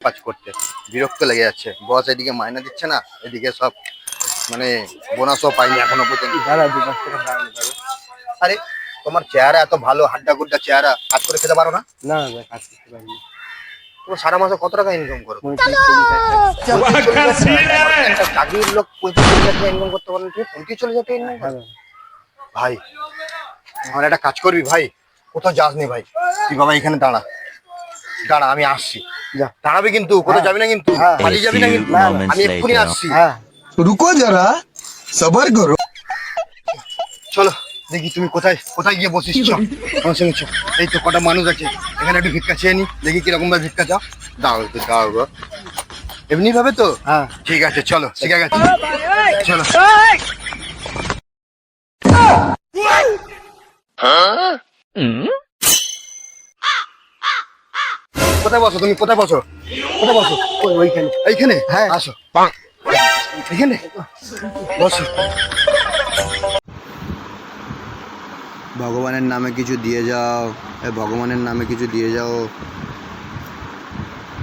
কাজ করতে বিরক্ত লেগে যাচ্ছে। বস এদিকে মাইনে দিচ্ছে না, এদিকে সব মানে বোনাসও পাইনি এখনো পর্যন্ত। দাদা 2-5 টাকা দাঁড়ানো যাবে? আরে তোমার চেহারা এত ভালো, হাড্ডা গুড্ডা চেহারা, কাজ করে খেতে পারো না? না দাদা, কাজ করতে পারিনি। তুমি সারা মাসে কত টাকা ইনকাম করো? 35-40 হাজার। একটা চাকরির লোক 35-40 টাকা ইনকাম করতে পারেন, তুমি 35-40 টাকা ইনকাম হ্যাঁ করো? দাদা। ভাই আমার একটা কাজ করবি ভাই, কোথাও যাস নি ভাই, তুই বাবা এখানে দাঁড়া দাঁড়া, আমি আসছি। যা। দাঁড়াবি কিন্তু, কোথাও যাবি না কিন্তু, হ্যাঁ। পালিয়ে যাবি না কিন্তু, না, না। আমি এক্ষুনি আসছি। হ্যাঁ रुको जरा सबर करो। চলো দেখি তুমি কোথায় কোথায় গিয়ে বসিস, চল আমার সঙ্গে চল। এই তো কটা মানুষ আছে, এখানে একটু ভিক্ষা চেয়ে নি, দেখি কিরকম ভাবে ভিক্ষা চাও। দাও একটু দাও গো, এমনি ভাবে তো। হ্যাঁ। ঠিক আছে চলো, শিখে গেছি, চলো। কোথায় বসো তুমি, কোথায় বসো, কোথায় বসো? ওইখানে। এইখানে? হ্যাঁ। আসো এখানে বসো। ভগবানের নামে কিছু দিয়ে যাও, ভগবানের নামে কিছু দিয়ে যাও।